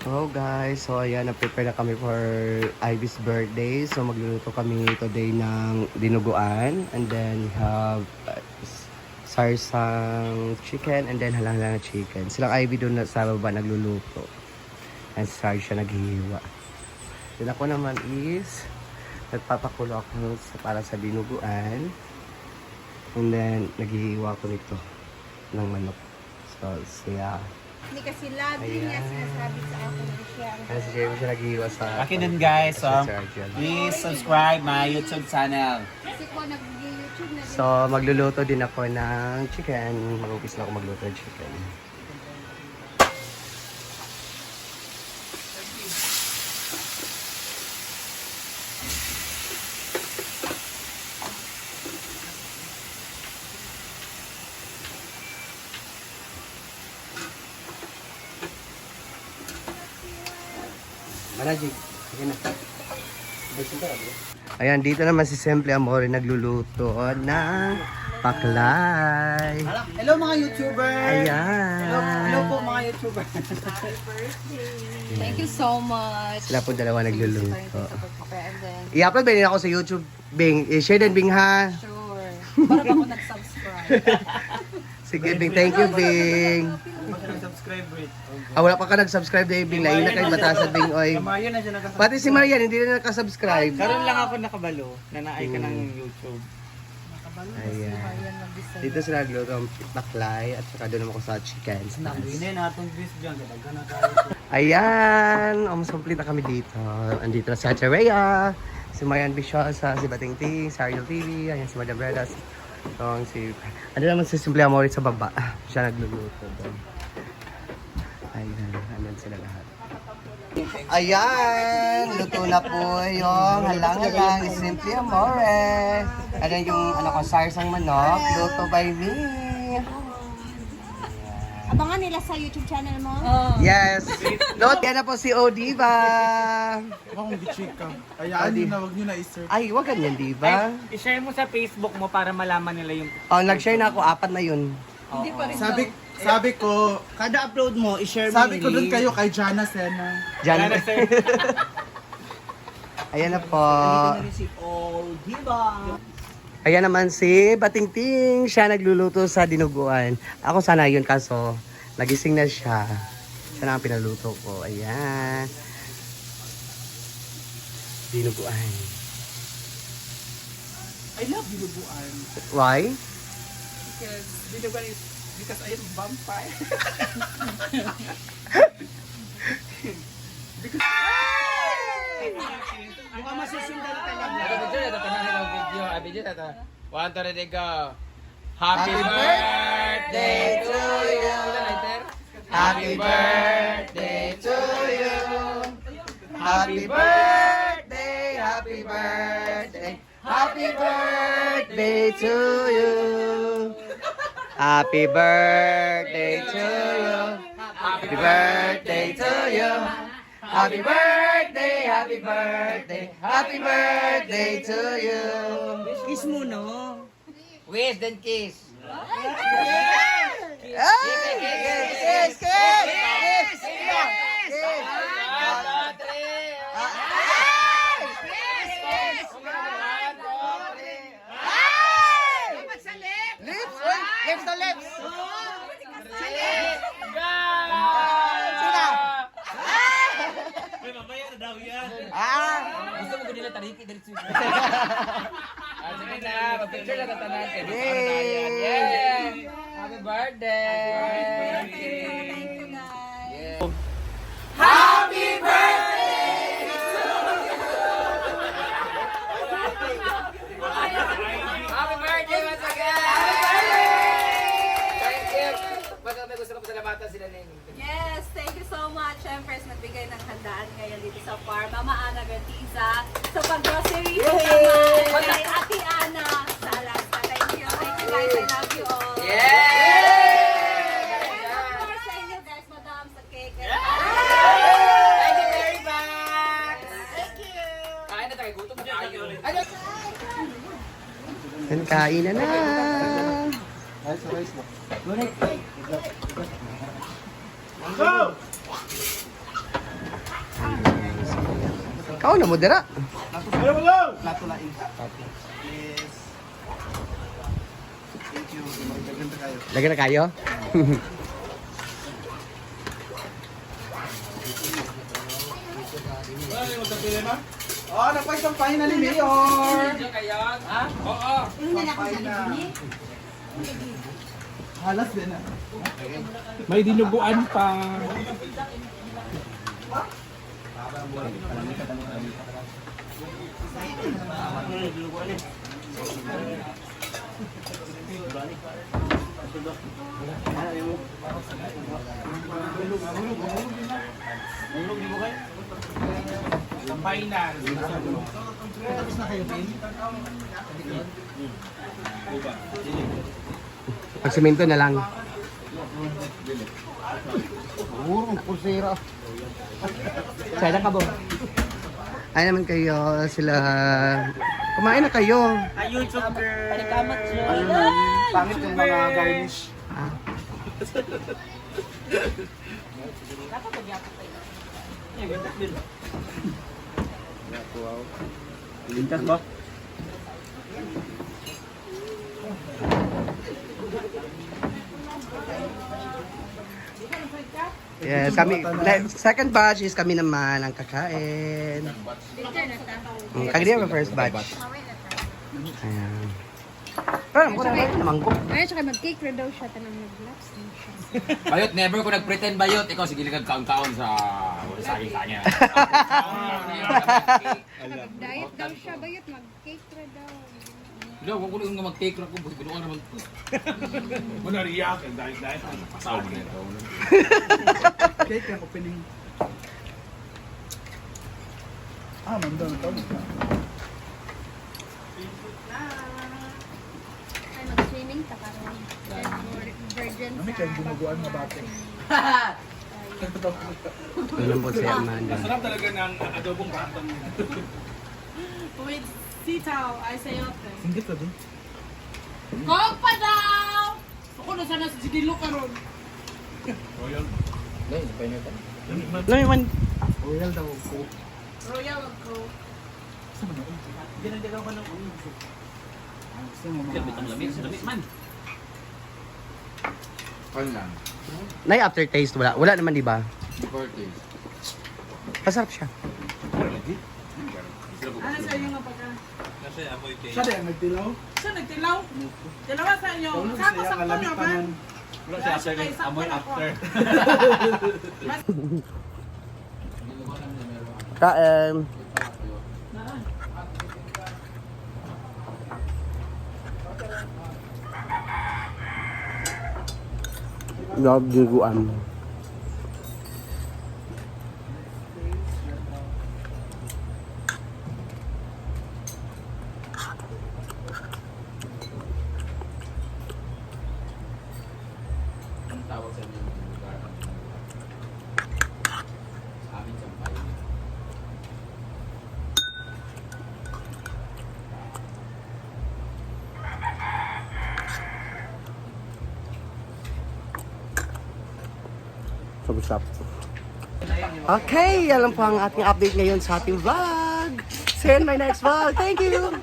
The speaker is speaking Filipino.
Hello guys, so ayan, na-prepare na kami for Ivy's birthday. So magluluto kami today ng dinuguan. And then we have sarsang chicken and then halang-halang na chicken. Silang Ivy doon sa baba nagluluto. And Sar siya naghihiwa. Then ako naman is nagpapakulo ako para sa dinuguan. And then naghihiwa ko nito ng manok. So yeah. Hindi kasi lagi niya sinasabi sa ako na siya. Kasi siya naghihiwa sa... Akin din guys, sa Sir Argel. please subscribe my YouTube channel. Kasi ko nag-YouTube na din. So, magluluto din ako ng chicken. Mag-upis na ako magluto ng chicken. Manajig, sige na. Ayan, dito naman si Simple Amore nagluluto ng paklay. Hello mga YouTuber! Ayan. Hello po mga YouTuber! Thank you so much. Sila po dalawa nagluluto. And then, I-upload ba din ako sa YouTube, Bing? I-share din, Bing, ha? sure. Para ba ako nag-subscribe? Sige, Bing. Thank you, Bing. Subscribe Brit. Wala pa ka nag-subscribe dahil Bing. Lain na kayo batasan, Bing, oy. Kamayan na siya nakasubscribe. Pati si Marian, hindi na nakasubscribe. Karoon lang ako nakabalo na naay ka ng YouTube. Ayan. Dito sila nagluto ang paklay at saka doon naman ako sa chicken. Hindi na itong bis dyan. Daghan na tayo. Ayan, almost complete na kami dito. Andito na si Ate Rhea, si Marian Bishosa, si Bating Ting, si Ariel TV, ayan si Madam Bredas. Ano naman si Simple Amore sa baba. Siya nagluluto doon. Ayan, andun sila lahat. Ayan, luto na po yung halang-halang ni Simple Amore. Ayan yung sarsang manok, luto by me. Abangan nila sa YouTube channel mo? Yes! Load yan na po si Odiva! Akong bichika. Hayaan nyo na, huwag nyo na i-search. Ay, wag ganyan, di ba? I-share mo sa Facebook mo para malaman nila yung... Oh, nag-share na ako, 4 na yun. Hindi pa rin Sabi ko, Kada upload mo, i-share mo sabi ko dun kayo kay Jana Sena. Diyan. Ayan na po. si Diba? Ayan naman si Batingting. Siya nagluluto sa dinuguan. Ako sana yun kaso nagising na siya. Siya na ang pinaluto ko. Ayan. Dinuguan. I love dinuguan. Why? Because dinuguan is because I am vampire. Mukhang masusundan talaga. Video na to. 1, 2, 3, go. Happy birthday to you. Happy birthday to you. Happy birthday, happy birthday. Happy birthday to you. Happy birthday to you. Happy birthday to you. Happy birthday, happy birthday. Happy birthday to you. Kiss mo, no? Wish, then kiss. Kiss, kiss, kiss, kiss. Lips, lips to lips. Sino? Gusto mo ko nila tariki dari sini. Sige na, mag-picture na tatanan. Yay! Happy birthday! Thank you guys. Happy birthday once again! Thank you! Basta may gusto ko pasalamatan sila na yun. Yes, thank you so much. Siyempre, nagbigay ng handaan ngayon dito sa farm. Mama Ana Bertiza. Sa pag-grocery naman kay Ate Ana sa Alaska. Thank you guys. I love you all. Sa inyo guys, madam, sa cake. Thank you very much! Thank you. Kain na tayo, gutom na tayo. Kain na na. Go! Kao na mo dira. Plato lain. Yes. Thank you. Maganda kayo. Lagyan na kayo. Oh, napay-sampay na ni Mayor. Ha? Oo. Sampay na. Halas din na. May dinuguan pa. Sampay na. Tapos na kayo, Pin? Pagsimento na lang. Puro, pulsera. Sana ka ba? Ay naman kayo, sila... Kumain na kayo. Pangit yung mga garnish. Ah. Lintas ba? Yes, kami, second batch is kami naman ang kakain. Kagdi ang first batch. Ayan. Pero alam ko na naman ko. Ay, tsaka mag-cake rin daw siya, tanang mag-laps din siya. Bayot, never ko nag-pretend bayot. Ikaw, sige lang kaon-kaon sa saging kanya. Mag-diet daw siya, bayot, mag-cake rin daw. Hindi, huwag ko lang mag-take lang ko. Binuan naman ko. Muna riyak. Dahil. Pasaw mo na ito. Cake ang opening. Mandang ito. Ay, mag-swimming ta karon. Virgin Kami kayong gumuguan na bate. Alam po si Amanda. Masarap talaga ng adobong katang. With sitaw, ay sayote. Singgit ka din. Kong pa daw! Ako na sana sa Sigilo karon. Royal. No, man. Royal daw ko. Royal of Coke. Saan mo na? Ginagalaw ka ng ulo. Gusto mo mga... Ano lang? Nay aftertaste wala. Wala naman di ba? Birthday. Masarap siya. Ano sa inyo nga pagka? Siya din, nagtilaw. Siya nagtilaw? Tilawa sa inyo. Tulog Sako siya, sa kalamit naman. tanan. Wala siya after. Amoy after. Kain. Love diguan. Ang tawag sa inyo ng lugar. Amin sampay. Sabusap. Okay, alam po ang ating update ngayon sa ating vlog. See you in my next vlog. Thank you!